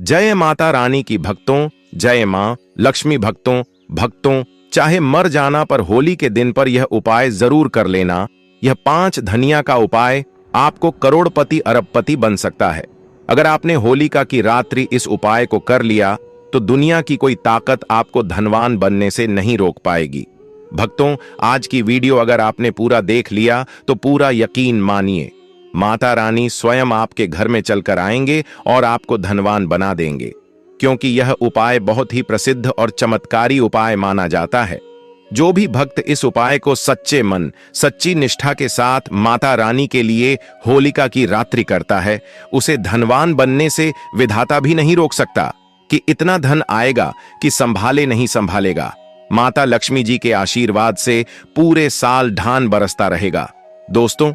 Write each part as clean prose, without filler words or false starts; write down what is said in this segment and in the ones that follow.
जय माता रानी की भक्तों, जय मां लक्ष्मी भक्तों चाहे मर जाना पर होली के दिन पर यह उपाय जरूर कर लेना। यह 5 धनिया का उपाय आपको करोड़पति अरबपति बन सकता है। अगर आपने होलिका की रात्रि इस उपाय को कर लिया तो दुनिया की कोई ताकत आपको धनवान बनने से नहीं रोक पाएगी। भक्तों, आज की वीडियो अगर आपने पूरा देख लिया तो पूरा यकीन मानिए, माता रानी स्वयं आपके घर में चलकर आएंगे और आपको धनवान बना देंगे, क्योंकि यह उपाय बहुत ही प्रसिद्ध और चमत्कारी उपाय माना जाता है। जो भी भक्त इस उपाय को सच्चे मन, सच्ची निष्ठा के साथ माता रानी के लिए होलिका की रात्रि करता है, उसे धनवान बनने से विधाता भी नहीं रोक सकता कि इतना धन आएगा कि संभाले नहीं संभालेगा। माता लक्ष्मी जी के आशीर्वाद से पूरे साल धान बरसता रहेगा। दोस्तों,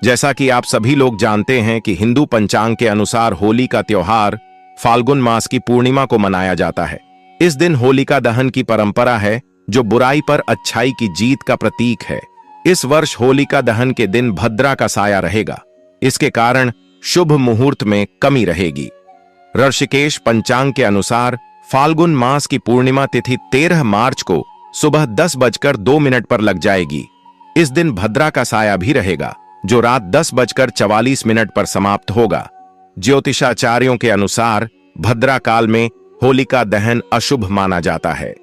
जैसा कि आप सभी लोग जानते हैं कि हिंदू पंचांग के अनुसार होली का त्योहार फाल्गुन मास की पूर्णिमा को मनाया जाता है। इस दिन होलिका दहन की परंपरा है, जो बुराई पर अच्छाई की जीत का प्रतीक है। इस वर्ष होलिका दहन के दिन भद्रा का साया रहेगा। इसके कारण शुभ मुहूर्त में कमी रहेगी। ऋषिकेश पंचांग के अनुसार फाल्गुन मास की पूर्णिमा तिथि 13 मार्च को सुबह 10:02 पर लग जाएगी। इस दिन भद्रा का साया भी रहेगा, जो रात 10:44 पर समाप्त होगा। ज्योतिषाचार्यों के अनुसार भद्रा काल में होलिका दहन अशुभ माना जाता है,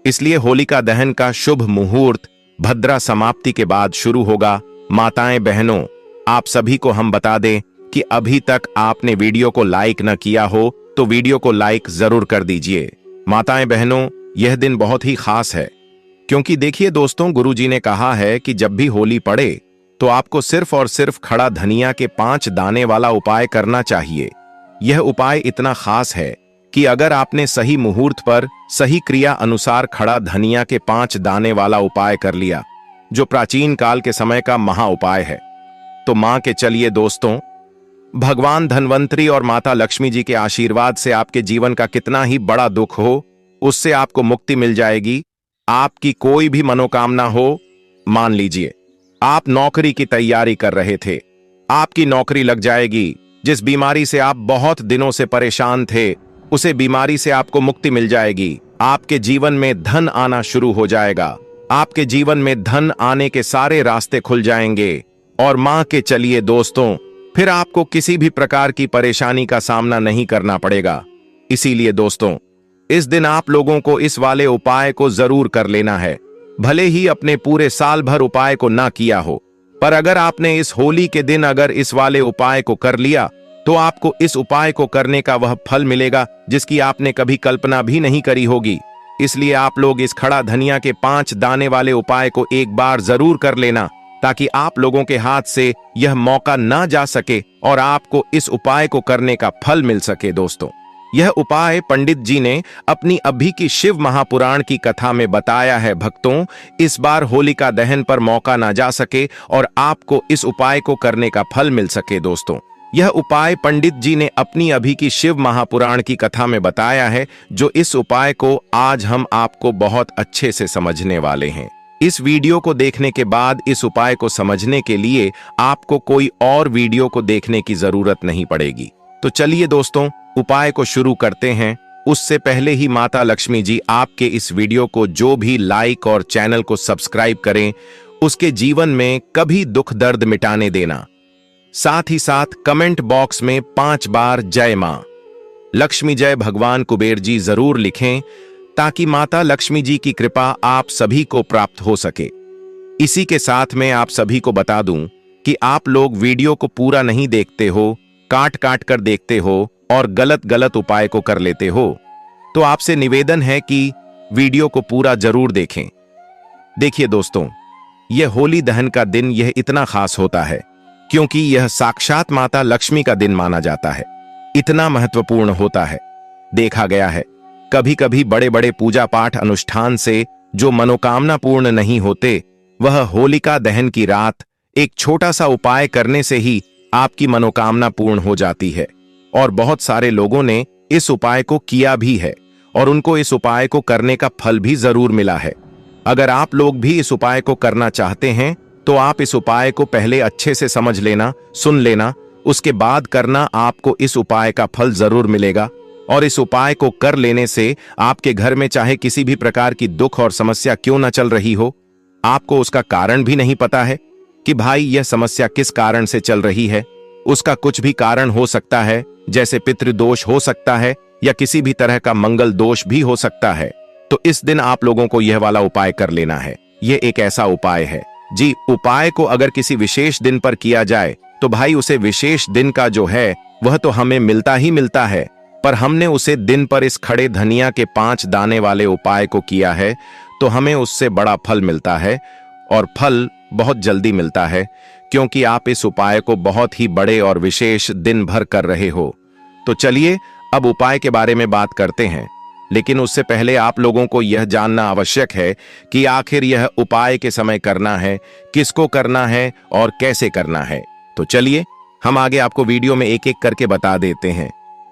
इसलिए होलिका दहन का शुभ मुहूर्त भद्रा समाप्ति के बाद शुरू होगा। माताएं बहनों, आप सभी को हम बता दें कि अभी तक आपने वीडियो को लाइक न किया हो तो वीडियो को लाइक जरूर कर दीजिए। माताएं बहनों, यह दिन बहुत ही खास है, क्योंकि देखिए दोस्तों, गुरुजी ने कहा है कि जब भी होली पड़े तो आपको सिर्फ और सिर्फ खड़ा धनिया के 5 दाने वाला उपाय करना चाहिए। यह उपाय इतना खास है कि अगर आपने सही मुहूर्त पर सही क्रिया अनुसार खड़ा धनिया के 5 दाने वाला उपाय कर लिया, जो प्राचीन काल के समय का महा उपाय है, तो मां के चलिए दोस्तों, भगवान धन्वंतरी और माता लक्ष्मी जी के आशीर्वाद से आपके जीवन का कितना ही बड़ा दुख हो, उससे आपको मुक्ति मिल जाएगी। आपकी कोई भी मनोकामना हो, मान लीजिए आप नौकरी की तैयारी कर रहे थे, आपकी नौकरी लग जाएगी। जिस बीमारी से आप बहुत दिनों से परेशान थे, उसे बीमारी से आपको मुक्ति मिल जाएगी। आपके जीवन में धन आना शुरू हो जाएगा। आपके जीवन में धन आने के सारे रास्ते खुल जाएंगे। और मां के चलिए दोस्तों, फिर आपको किसी भी प्रकार की परेशानी का सामना नहीं करना पड़ेगा। इसीलिए दोस्तों, इस दिन आप लोगों को इस वाले उपाय को जरूर कर लेना है। भले ही अपने पूरे साल भर उपाय को ना किया हो, पर अगर आपने इस होली के दिन अगर इस वाले उपाय को कर लिया तो आपको इस उपाय को करने का वह फल मिलेगा जिसकी आपने कभी कल्पना भी नहीं करी होगी। इसलिए आप लोग इस खड़ा धनिया के 5 दाने वाले उपाय को एक बार जरूर कर लेना, ताकि आप लोगों के हाथ से यह मौका ना जा सके और आपको इस उपाय को करने का फल मिल सके। दोस्तों, यह उपाय पंडित जी ने अपनी अभी की शिव महापुराण की कथा में बताया है। भक्तों, इस बार होलिका दहन पर मौका ना जा सके और आपको इस उपाय को करने का फल मिल सके। दोस्तों, यह उपाय पंडित जी ने अपनी अभी की शिव महापुराण की कथा में बताया है, जो इस उपाय को आज हम आपको बहुत अच्छे से समझने वाले हैं। इस वीडियो को देखने के बाद इस उपाय को समझने के लिए आपको कोई और वीडियो को देखने की जरूरत नहीं पड़ेगी। तो चलिए दोस्तों, उपाय को शुरू करते हैं। उससे पहले ही माता लक्ष्मी जी आपके इस वीडियो को जो भी लाइक और चैनल को सब्सक्राइब करें, उसके जीवन में कभी दुख दर्द मिटाने देना। साथ ही साथ कमेंट बॉक्स में 5 बार जय मां लक्ष्मी जय भगवान कुबेर जी जरूर लिखें, ताकि माता लक्ष्मी जी की कृपा आप सभी को प्राप्त हो सके। इसी के साथ मैं आप सभी को बता दूं कि आप लोग वीडियो को पूरा नहीं देखते हो, काट काट कर देखते हो और गलत गलत उपाय को कर लेते हो, तो आपसे निवेदन है कि वीडियो को पूरा जरूर देखें। देखिए दोस्तों, यह होली दहन का दिन यह इतना खास होता है क्योंकि यह साक्षात माता लक्ष्मी का दिन माना जाता है। इतना महत्वपूर्ण होता है। देखा गया है कभी कभी बड़े बड़े पूजा पाठ अनुष्ठान से जो मनोकामना पूर्ण नहीं होते, वह होलिका दहन की रात एक छोटा सा उपाय करने से ही आपकी मनोकामना पूर्ण हो जाती है। और बहुत सारे लोगों ने इस उपाय को किया भी है और उनको इस उपाय को करने का फल भी जरूर मिला है। अगर आप लोग भी इस उपाय को करना चाहते हैं तो आप इस उपाय को पहले अच्छे से समझ लेना, सुन लेना, उसके बाद करना, आपको इस उपाय का फल जरूर मिलेगा। और इस उपाय को कर लेने से आपके घर में चाहे किसी भी प्रकार की दुख और समस्या क्यों न चल रही हो, आपको उसका कारण भी नहीं पता है कि भाई यह समस्या किस कारण से चल रही है। उसका कुछ भी कारण हो सकता है, जैसे पितृदोष हो सकता है या किसी भी तरह का मंगल दोष भी हो सकता है। तो इस दिन आप लोगों को यह वाला उपाय कर लेना है। यह एक ऐसा उपाय है जी, उपाय को अगर किसी विशेष दिन पर किया जाए तो भाई उसे विशेष दिन का जो है वह तो हमें मिलता ही मिलता है, पर हमने उसे दिन पर इस खड़े धनिया के 5 दाने वाले उपाय को किया है तो हमें उससे बड़ा फल मिलता है, और फल बहुत जल्दी मिलता है, क्योंकि आप इस उपाय को बहुत ही बड़े और विशेष दिन भर कर रहे हो। तो चलिए अब उपाय के बारे में बात करते हैं, लेकिन उससे पहले आप लोगों को यह जानना आवश्यक है कि आखिर यह उपाय के समय करना है, किसको करना है और कैसे करना है। तो चलिए हम आगे आपको वीडियो में एक एक करके बता देते हैं।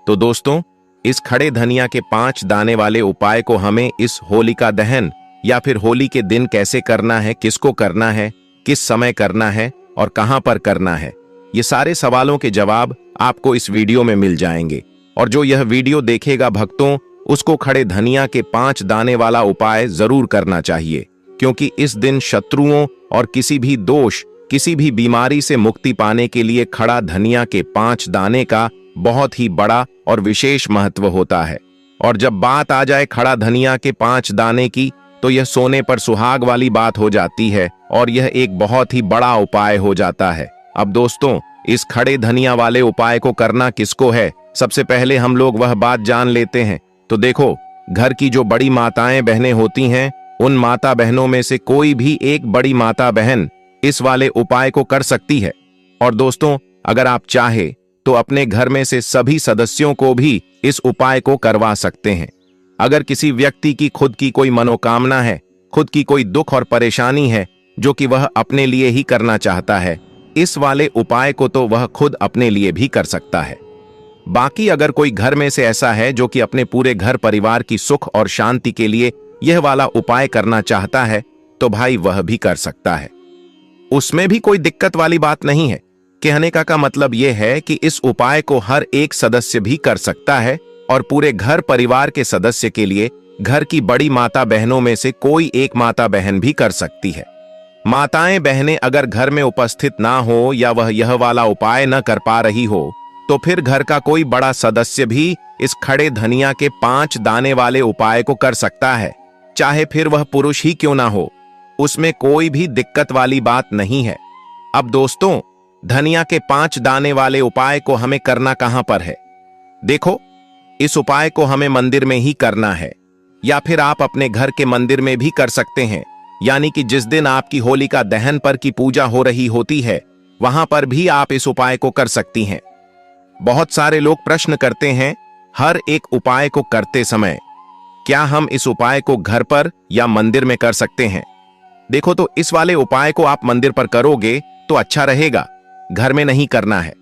तो दोस्तों, इस खड़े धनिया के 5 दाने वाले उपाय को हमें इस होलिका दहन या फिर होली के दिन कैसे करना है, किसको करना है, किस समय करना है और कहां पर करना है, ये सारे सवालों के जवाब आपको इस वीडियो में मिल जाएंगे। और जो यह वीडियो देखेगा भक्तों, उसको खड़े धनिया के 5 दाने वाला उपाय जरूर करना चाहिए, क्योंकि इस दिन शत्रुओं और किसी भी दोष, किसी भी बीमारी से मुक्ति पाने के लिए खड़ा धनिया के 5 दाने का बहुत ही बड़ा और विशेष महत्व होता है। और जब बात आ जाए खड़ा धनिया के 5 दाने की, तो यह सोने पर सुहाग वाली बात हो जाती है और यह एक बहुत ही बड़ा उपाय हो जाता है। अब दोस्तों, इस खड़े धनिया वाले उपाय को करना किसको है, सबसे पहले हम लोग वह बात जान लेते हैं। तो देखो, घर की जो बड़ी माताएं बहनें होती हैं, उन माता बहनों में से कोई भी एक बड़ी माता बहन इस वाले उपाय को कर सकती है। और दोस्तों, अगर आप चाहे तो अपने घर में से सभी सदस्यों को भी इस उपाय को करवा सकते हैं। अगर किसी व्यक्ति की खुद की कोई मनोकामना है, खुद की कोई दुख और परेशानी है जो कि वह अपने लिए ही करना चाहता है, इस वाले उपाय को तो वह खुद अपने लिए भी कर सकता है। बाकी अगर कोई घर में से ऐसा है जो कि अपने पूरे घर परिवार की सुख और शांति के लिए यह वाला उपाय करना चाहता है, तो भाई वह भी कर सकता है। उसमें भी कोई दिक्कत वाली बात नहीं है। कहने का मतलब यह है कि इस उपाय को हर एक सदस्य भी कर सकता है, और पूरे घर परिवार के सदस्य के लिए घर की बड़ी माता बहनों में से कोई एक माता बहन भी कर सकती है। माताएं बहनें अगर घर में उपस्थित ना हो या वह यह वाला उपाय न कर पा रही हो, तो फिर घर का कोई बड़ा सदस्य भी इस खड़े धनिया के 5 दाने वाले उपाय को कर सकता है, चाहे फिर वह पुरुष ही क्यों ना हो। उसमें कोई भी दिक्कत वाली बात नहीं है। अब दोस्तों, धनिया के 5 दाने वाले उपाय को हमें करना कहां पर है? देखो, इस उपाय को हमें मंदिर में ही करना है, या फिर आप अपने घर के मंदिर में भी कर सकते हैं। यानी कि जिस दिन आपकी होलिका दहन पर की पूजा हो रही होती है, वहां पर भी आप इस उपाय को कर सकती हैं। बहुत सारे लोग प्रश्न करते हैं हर एक उपाय को करते समय, क्या हम इस उपाय को घर पर या मंदिर में कर सकते हैं? देखो, तो इस वाले उपाय को आप मंदिर पर करोगे तो अच्छा रहेगा, घर में नहीं करना है।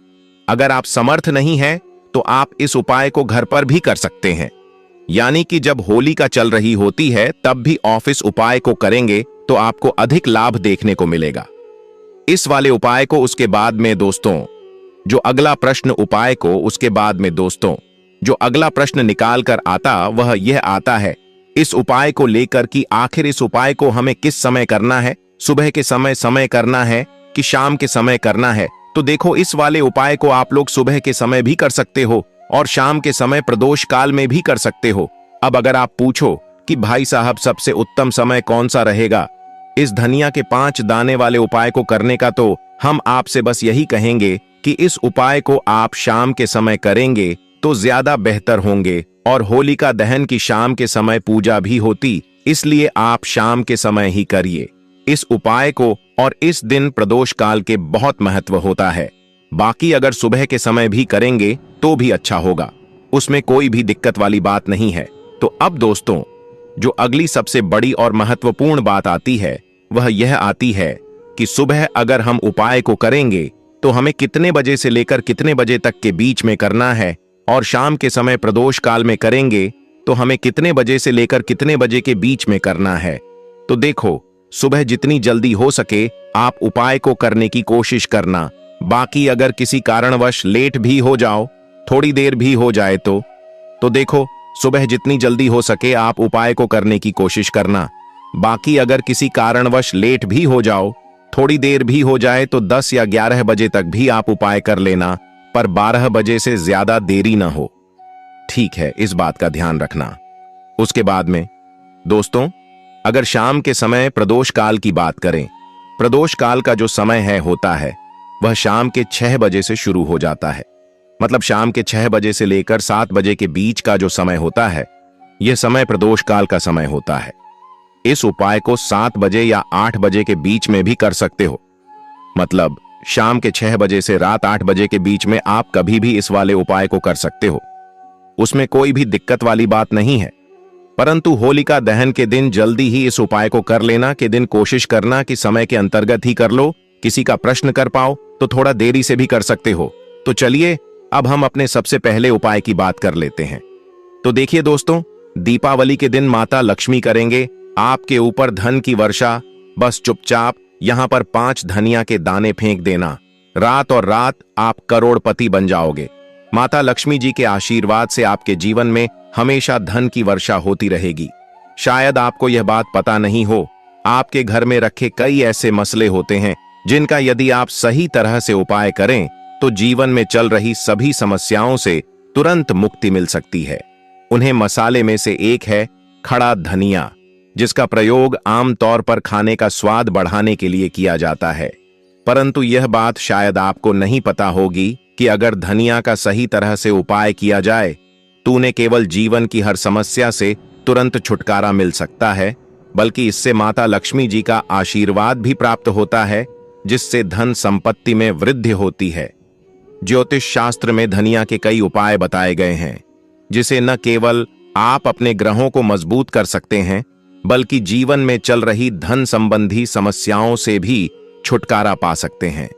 अगर आप समर्थ नहीं है तो आप इस उपाय को घर पर भी कर सकते हैं। यानी कि जब होली का चल रही होती है तब भी ऑफिस उपाय को करेंगे तो आपको अधिक लाभ देखने को मिलेगा। इस वाले उपाय को उसके बाद में दोस्तों, जो अगला प्रश्न उपाय को उसके बाद में दोस्तों, जो अगला प्रश्न निकाल कर आता वह यह आता है इस उपाय को लेकर कि आखिर इस उपाय को हमें किस समय करना है, सुबह के समय करना है कि शाम के समय करना है। तो देखो, इस वाले उपाय को आप लोग सुबह के समय भी कर सकते हो और शाम के समय प्रदोष काल में भी कर सकते हो। अब अगर आप पूछो कि भाई साहब सबसे उत्तम समय कौन सा रहेगा इस धनिया के 5 दाने वाले उपाय को करने का, तो हम आपसे बस यही कहेंगे कि इस उपाय को आप शाम के समय करेंगे तो ज्यादा बेहतर होंगे। और होलिका दहन की शाम के समय पूजा भी होती, इसलिए आप शाम के समय ही करिए इस उपाय को। और इस दिन प्रदोष काल के बहुत महत्व होता है। बाकी अगर सुबह के समय भी करेंगे तो भी अच्छा होगा, उसमें कोई भी दिक्कत वाली बात नहीं है। तो अब दोस्तों, जो अगली सबसे बड़ी और महत्वपूर्ण बात आती है वह यह आती है कि सुबह अगर हम उपाय को करेंगे तो हमें कितने बजे से लेकर कितने बजे तक के बीच में करना है, और शाम के समय प्रदोष काल में करेंगे तो हमें कितने बजे से लेकर कितने बजे के बीच में करना है। तो देखो, सुबह जितनी जल्दी हो सके आप उपाय को करने की कोशिश करना। बाकी अगर किसी कारणवश लेट भी हो जाओ, थोड़ी देर भी हो जाए, तो तो देखो, सुबह जितनी जल्दी हो सके आप उपाय को करने की कोशिश करना। बाकी अगर किसी कारणवश लेट भी हो जाओ, थोड़ी देर भी हो जाए, तो 10 या 11 बजे तक भी आप उपाय कर लेना, पर 12 बजे से ज्यादा देरी ना हो। ठीक है, इस बात का ध्यान रखना। उसके बाद में दोस्तों, अगर शाम के समय प्रदोष काल की बात करें, प्रदोष काल का जो समय होता है वह शाम के 6 बजे से शुरू हो जाता है। मतलब शाम के 6 बजे से लेकर 7 बजे के बीच का जो समय होता है, यह समय प्रदोष काल का समय होता है। इस उपाय को 7 बजे या 8 बजे के बीच में भी कर सकते हो। मतलब शाम के 6 बजे से रात 8 बजे के बीच में आप कभी भी इस वाले उपाय को कर सकते हो, उसमें कोई भी दिक्कत वाली बात नहीं है। परंतु होलिका दहन के दिन जल्दी ही इस उपाय को कर लेना के दिन कोशिश करना कि समय के अंतर्गत ही कर लो। किसी का प्रश्न कर पाओ तो थोड़ा देरी से भी कर सकते हो। तो चलिए अब हम अपने सबसे पहले उपाय की बात कर लेते हैं। तो देखिए दोस्तों, दीपावली के दिन माता लक्ष्मी करेंगे आपके ऊपर धन की वर्षा। बस चुपचाप यहां पर 5 धनिया के दाने फेंक देना। रात और रात आप करोड़पति बन जाओगे। माता लक्ष्मी जी के आशीर्वाद से आपके जीवन में हमेशा धन की वर्षा होती रहेगी। शायद आपको यह बात पता नहीं हो, आपके घर में रखे कई ऐसे मसले होते हैं जिनका यदि आप सही तरह से उपाय करें तो जीवन में चल रही सभी समस्याओं से तुरंत मुक्ति मिल सकती है। उन्हें मसाले में से एक है खड़ा धनिया, जिसका प्रयोग आमतौर पर खाने का स्वाद बढ़ाने के लिए किया जाता है। परंतु यह बात शायद आपको नहीं पता होगी कि अगर धनिया का सही तरह से उपाय किया जाए तो उन्हें केवल जीवन की हर समस्या से तुरंत छुटकारा मिल सकता है, बल्कि इससे माता लक्ष्मी जी का आशीर्वाद भी प्राप्त होता है, जिससे धन संपत्ति में वृद्धि होती है। ज्योतिष शास्त्र में धनिया के कई उपाय बताए गए हैं, जिसे न केवल आप अपने ग्रहों को मजबूत कर सकते हैं, बल्कि जीवन में चल रही धन संबंधी समस्याओं से भी छुटकारा पा सकते हैं।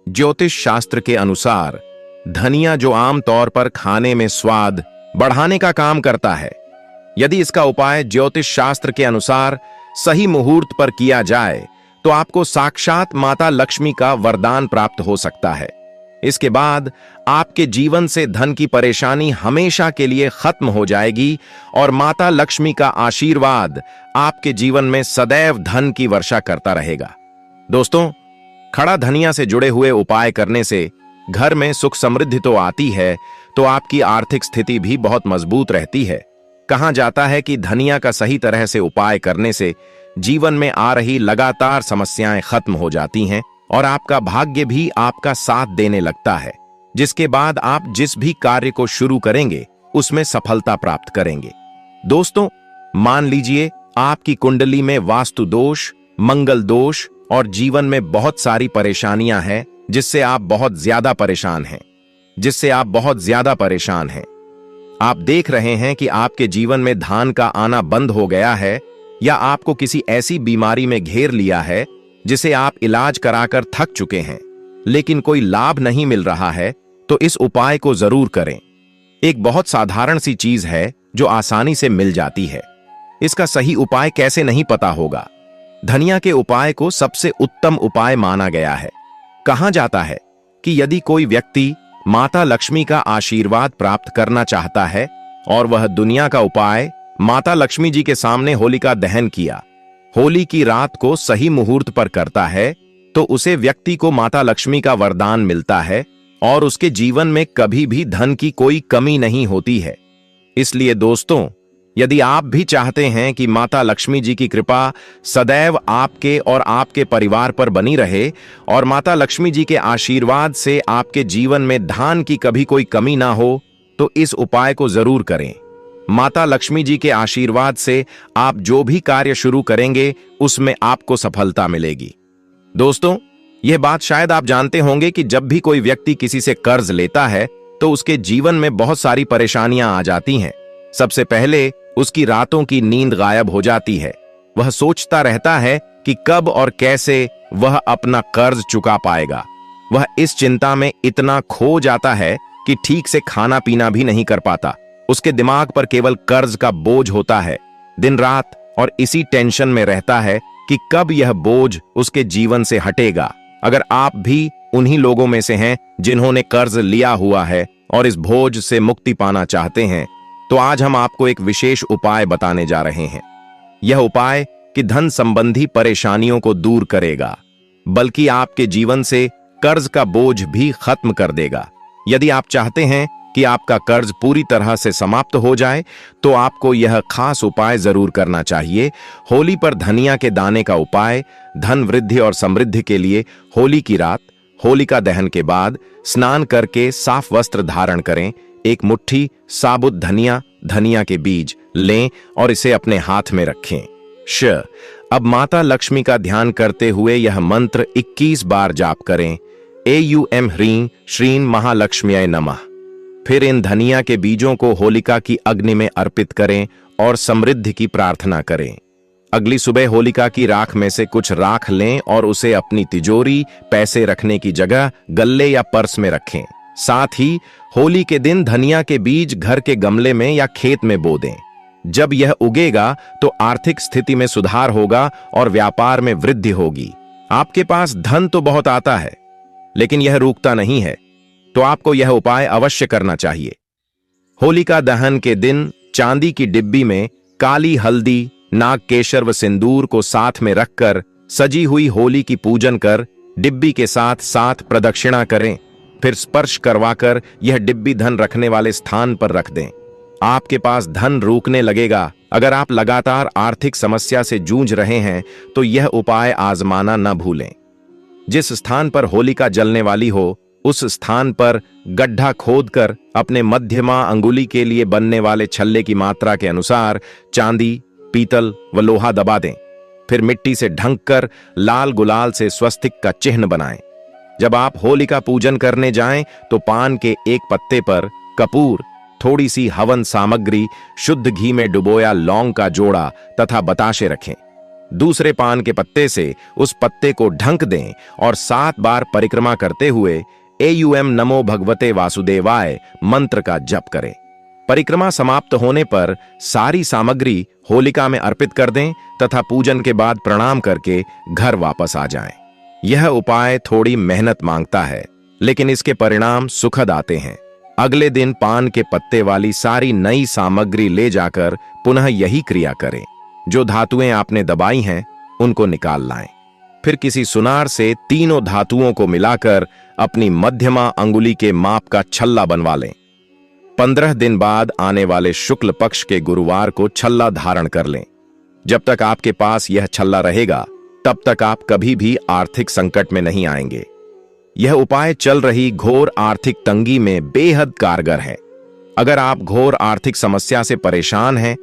ज्योतिष शास्त्र के अनुसार धनिया, जो आमतौर पर खाने में स्वाद बढ़ाने का काम करता है, यदि इसका उपाय ज्योतिष शास्त्र के अनुसार सही मुहूर्त पर किया जाए तो आपको साक्षात माता लक्ष्मी का वरदान प्राप्त हो सकता है। इसके बाद आपके जीवन से धन की परेशानी हमेशा के लिए खत्म हो जाएगी और माता लक्ष्मी का आशीर्वाद आपके जीवन में सदैव धन की वर्षा करता रहेगा। दोस्तों, खड़ा धनिया से जुड़े हुए उपाय करने से घर में सुख समृद्धि तो आती है, तो आपकी आर्थिक स्थिति भी बहुत मजबूत रहती है। कहा जाता है कि धनिया का सही तरह से उपाय करने से जीवन में आ रही लगातार समस्याएं खत्म हो जाती हैं और आपका भाग्य भी आपका साथ देने लगता है, जिसके बाद आप जिस भी कार्य को शुरू करेंगे उसमें सफलता प्राप्त करेंगे। दोस्तों, मान लीजिए आपकी कुंडली में वास्तु दोष, मंगल दोष और जीवन में बहुत सारी परेशानियां हैं, जिससे आप बहुत ज्यादा परेशान हैं। आप देख रहे हैं कि आपके जीवन में धन का आना बंद हो गया है, या आपको किसी ऐसी बीमारी में घेर लिया है जिसे आप इलाज कराकर थक चुके हैं, लेकिन कोई लाभ नहीं मिल रहा है, तो इस उपाय को जरूर करें। एक बहुत साधारण सी चीज है जो आसानी से मिल जाती है। इसका सही उपाय कैसे नहीं पता होगा। धनिया के उपाय को सबसे उत्तम उपाय माना गया है। कहा जाता है कि यदि कोई व्यक्ति माता लक्ष्मी का आशीर्वाद प्राप्त करना चाहता है और वह दुनिया का उपाय माता लक्ष्मी जी के सामने होलिका दहन किया, होली की रात को सही मुहूर्त पर करता है, तो उसे व्यक्ति को माता लक्ष्मी का वरदान मिलता है और उसके जीवन में कभी भी धन की कोई कमी नहीं होती है। इसलिए दोस्तों, यदि आप भी चाहते हैं कि माता लक्ष्मी जी की कृपा सदैव आपके और आपके परिवार पर बनी रहे और माता लक्ष्मी जी के आशीर्वाद से आपके जीवन में धन की कभी कोई कमी ना हो, तो इस उपाय को जरूर करें। माता लक्ष्मी जी के आशीर्वाद से आप जो भी कार्य शुरू करेंगे उसमें आपको सफलता मिलेगी। दोस्तों, यह बात शायद आप जानते होंगे कि जब भी कोई व्यक्ति किसी से कर्ज लेता है तो उसके जीवन में बहुत सारी परेशानियां आ जाती हैं। सबसे पहले उसकी रातों की नींद गायब हो जाती है। वह सोचता रहता है कि कब और कैसे वह अपना कर्ज चुका पाएगा। वह इस चिंता में इतना खो जाता है कि ठीक से खाना पीना भी नहीं कर पाता। उसके दिमाग पर केवल कर्ज का बोझ होता है दिन रात, और इसी टेंशन में रहता है कि कब यह बोझ उसके जीवन से हटेगा। अगर आप भी उन्हीं लोगों में से हैं जिन्होंने कर्ज लिया हुआ है और इस बोझ से मुक्ति पाना चाहते हैं, तो आज हम आपको एक विशेष उपाय बताने जा रहे हैं। यह उपाय कि धन संबंधी परेशानियों को दूर करेगा, बल्कि आपके जीवन से कर्ज का बोझ भी खत्म कर देगा। यदि आप चाहते हैं कि आपका कर्ज पूरी तरह से समाप्त हो जाए, तो आपको यह खास उपाय जरूर करना चाहिए। होली पर धनिया के दाने का उपाय। धन वृद्धि और समृद्धि के लिए होली की रात होलिका दहन के बाद स्नान करके साफ वस्त्र धारण करें। एक मुट्ठी साबुत धनिया के बीज लें और इसे अपने हाथ में रखें। अब माता लक्ष्मी का ध्यान करते हुए यह मंत्र 21 बार जाप करें। एयूएम ह्रीं श्रीं महालक्ष्म्यै नमः। फिर इन धनिया के बीजों को होलिका की अग्नि में अर्पित करें और समृद्धि की प्रार्थना करें। अगली सुबह होलिका की राख में से कुछ राख लें और उसे अपनी तिजोरी, पैसे रखने की जगह, गल्ले या पर्स में रखें। साथ ही होली के दिन धनिया के बीज घर के गमले में या खेत में बो दें। जब यह उगेगा तो आर्थिक स्थिति में सुधार होगा और व्यापार में वृद्धि होगी। आपके पास धन तो बहुत आता है, लेकिन यह रुकता नहीं है, तो आपको यह उपाय अवश्य करना चाहिए। होलिका दहन के दिन चांदी की डिब्बी में काली हल्दी, नागकेशर व सिंदूर को साथ में रखकर सजी हुई होली की पूजन कर डिब्बी के साथ 7 प्रदक्षिणा करें। फिर स्पर्श करवाकर यह डिब्बी धन रखने वाले स्थान पर रख दें। आपके पास धन रुकने लगेगा। अगर आप लगातार आर्थिक समस्या से जूझ रहे हैं, तो यह उपाय आजमाना न भूलें। जिस स्थान पर होलिका जलने वाली हो, उस स्थान पर गड्ढा खोदकर अपने मध्यमा अंगुली के लिए बनने वाले छल्ले की मात्रा के अनुसार चांदी, पीतल व लोहा दबा दें। फिर मिट्टी से ढंक कर लाल गुलाल से स्वस्तिक का चिन्ह बनाएं। जब आप होलिका पूजन करने जाएं, तो पान के एक पत्ते पर कपूर, थोड़ी सी हवन सामग्री, शुद्ध घी में डुबोया लौंग का जोड़ा तथा बताशे रखें। दूसरे पान के पत्ते से उस पत्ते को ढंक दें और 7 बार परिक्रमा करते हुए एयूएम नमो भगवते वासुदेवाय मंत्र का जप करें। परिक्रमा समाप्त होने पर सारी सामग्री होलिका में अर्पित कर दें तथा पूजन के बाद प्रणाम करके घर वापस आ जाएं। यह उपाय थोड़ी मेहनत मांगता है, लेकिन इसके परिणाम सुखद आते हैं। अगले दिन पान के पत्ते वाली सारी नई सामग्री ले जाकर पुनः यही क्रिया करें। जो धातुएं आपने दबाई हैं, उनको निकाल लाएं। फिर किसी सुनार से तीनों धातुओं को मिलाकर अपनी मध्यमा अंगुली के माप का छल्ला बनवा लें। 15 दिन बाद आने वाले शुक्ल पक्ष के गुरुवार को छल्ला धारण कर लें। जब तक आपके पास यह छल्ला रहेगा, तब तक आप कभी भी आर्थिक संकट में नहीं आएंगे। यह उपाय चल रही घोर आर्थिक तंगी में बेहद कारगर है। अगर आप घोर आर्थिक समस्या से परेशान हैं,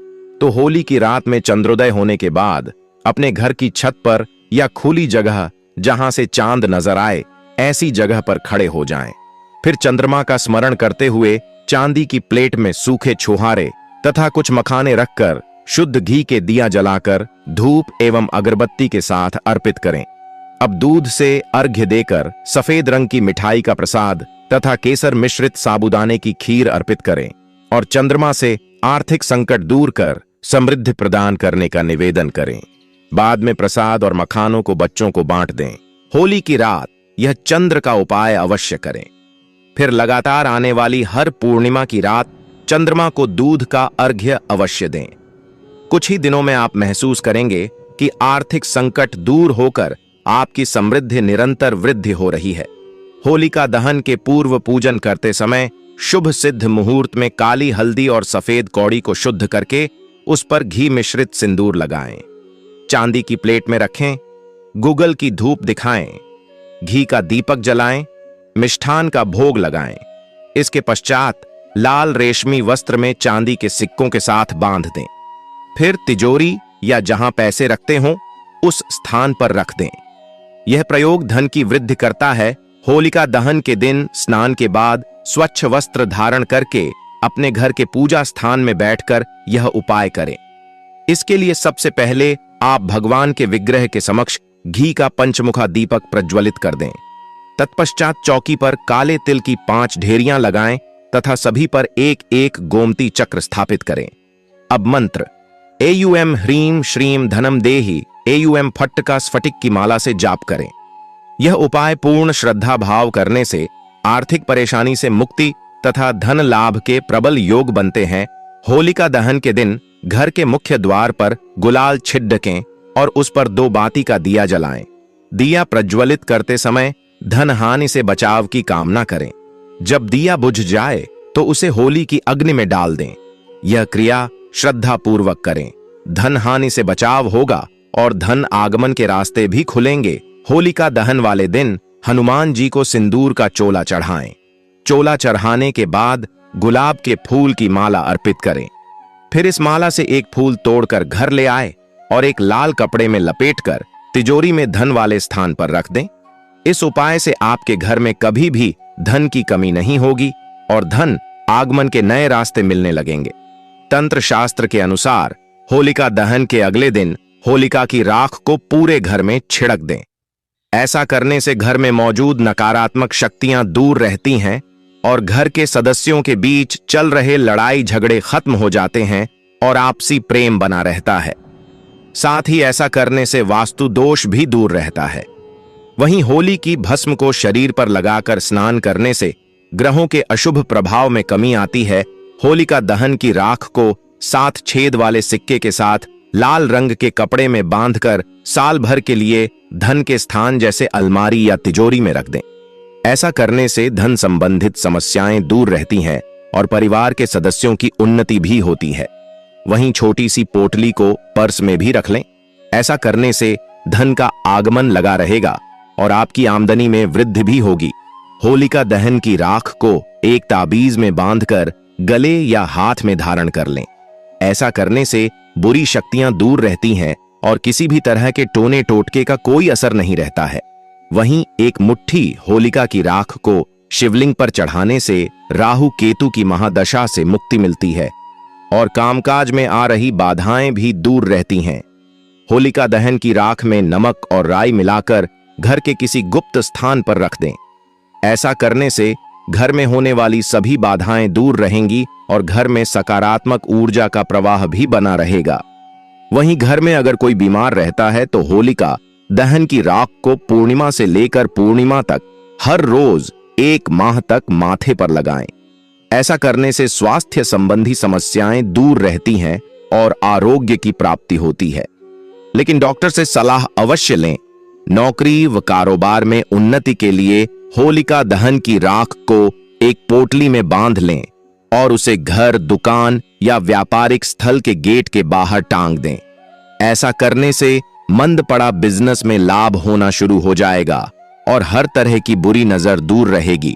तो होली की रात में चंद्रोदय होने के बाद अपने घर की छत पर या खुली जगह जहां से चांद नजर आए, ऐसी जगह पर खड़े हो जाएं। फिर चंद्रमा का स्मरण करते हुए चांदी की प्लेट में सूखे छुहारे तथा कुछ मखाने रखकर शुद्ध घी के दिया जलाकर धूप एवं अगरबत्ती के साथ अर्पित करें। अब दूध से अर्घ्य देकर सफेद रंग की मिठाई का प्रसाद तथा केसर मिश्रित साबूदाने की खीर अर्पित करें और चंद्रमा से आर्थिक संकट दूर कर समृद्धि प्रदान करने का निवेदन करें। बाद में प्रसाद और मखानों को बच्चों को बांट दें। होली की रात यह चंद्र का उपाय अवश्य करें। फिर लगातार आने वाली हर पूर्णिमा की रात चंद्रमा को दूध का अर्घ्य अवश्य दें। कुछ ही दिनों में आप महसूस करेंगे कि आर्थिक संकट दूर होकर आपकी समृद्धि निरंतर वृद्धि हो रही है। होलिका दहन के पूर्व पूजन करते समय शुभ सिद्ध मुहूर्त में काली हल्दी और सफेद कौड़ी को शुद्ध करके उस पर घी मिश्रित सिंदूर लगाएं। चांदी की प्लेट में रखें, गुगल की धूप दिखाएं, घी का दीपक जलाएं, मिष्ठान का भोग लगाएं। इसके पश्चात लाल रेशमी वस्त्र में चांदी के सिक्कों के साथ बांध दें। फिर तिजोरी या जहां पैसे रखते हों, उस स्थान पर रख दें। यह प्रयोग धन की वृद्धि करता है। होलिका दहन के दिन स्नान के बाद स्वच्छ वस्त्र धारण करके अपने घर के पूजा स्थान में बैठकर यह उपाय करें। इसके लिए सबसे पहले आप भगवान के विग्रह के समक्ष घी का पंचमुखा दीपक प्रज्वलित कर दें। तत्पश्चात चौकी पर काले तिल की 5 ढेरियां लगाएं तथा सभी पर एक एक गोमती चक्र स्थापित करें। अब मंत्र एयूएम ह्रीं श्रीं धनम देहि एयूएम फट्ट का स्फटिक की माला से जाप करें। यह उपाय पूर्ण श्रद्धा भाव करने से आर्थिक परेशानी से मुक्ति तथा धन लाभ के प्रबल योग बनते हैं। होलिका दहन के दिन घर के मुख्य द्वार पर गुलाल छिड़कें और उस पर 2 बाती का दिया जलाएं। दिया प्रज्वलित करते समय धन हानि से बचाव की कामना करें। जब दिया बुझ जाए तो उसे होली की अग्नि में डाल दें। यह क्रिया श्रद्धा पूर्वक करें। धन हानि से बचाव होगा और धन आगमन के रास्ते भी खुलेंगे। होलिका दहन वाले दिन हनुमान जी को सिंदूर का चोला चढ़ाएं। चोला चढ़ाने के बाद गुलाब के फूल की माला अर्पित करें। फिर इस माला से एक फूल तोड़कर घर ले आए और एक लाल कपड़े में लपेटकर तिजोरी में धन वाले स्थान पर रख दें। इस उपाय से आपके घर में कभी भी धन की कमी नहीं होगी और धन आगमन के नए रास्ते मिलने लगेंगे। तंत्र शास्त्र के अनुसार होलिका दहन के अगले दिन होलिका की राख को पूरे घर में छिड़क दें। ऐसा करने से घर में मौजूद नकारात्मक शक्तियां दूर रहती हैं और घर के सदस्यों के बीच चल रहे लड़ाई झगड़े खत्म हो जाते हैं और आपसी प्रेम बना रहता है। साथ ही ऐसा करने से वास्तु दोष भी दूर रहता है। वहीं होली की भस्म को शरीर पर लगाकर स्नान करने से ग्रहों के अशुभ प्रभाव में कमी आती है। होलिका दहन की राख को 7 छेद वाले सिक्के के साथ लाल रंग के कपड़े में बांधकर साल भर के लिए धन के स्थान जैसे अलमारी या तिजोरी में रख दें। ऐसा करने से धन संबंधित समस्याएं दूर रहती हैं और परिवार के सदस्यों की उन्नति भी होती है। वहीं छोटी सी पोटली को पर्स में भी रख लें। ऐसा करने से धन का आगमन लगा रहेगा और आपकी आमदनी में वृद्धि भी होगी। होलिका दहन की राख को एक ताबीज में बांधकर गले या हाथ में धारण कर लें। ऐसा करने से बुरी शक्तियां दूर रहती हैं और किसी भी तरह के टोने टोटके का कोई असर नहीं रहता है। वहीं एक मुट्ठी होलिका की राख को शिवलिंग पर चढ़ाने से राहु केतु की महादशा से मुक्ति मिलती है और कामकाज में आ रही बाधाएं भी दूर रहती हैं। होलिका दहन की राख में नमक और राई मिलाकर घर के किसी गुप्त स्थान पर रख दें। ऐसा करने से घर में होने वाली सभी बाधाएं दूर रहेंगी और घर में सकारात्मक ऊर्जा का प्रवाह भी बना रहेगा। वहीं घर में अगर कोई बीमार रहता है तो होलिका दहन की राख को पूर्णिमा से लेकर पूर्णिमा तक हर रोज 1 माह तक माथे पर लगाएं। ऐसा करने से स्वास्थ्य संबंधी समस्याएं दूर रहती हैं और आरोग्य की प्राप्ति होती है। लेकिन डॉक्टर से सलाह अवश्य लें। नौकरी व कारोबार में उन्नति के लिए होलिका दहन की राख को एक पोटली में बांध लें और उसे घर, दुकान या व्यापारिक स्थल के गेट के बाहर टांग दें। ऐसा करने से मंद पड़ा बिजनेस में लाभ होना शुरू हो जाएगा और हर तरह की बुरी नजर दूर रहेगी।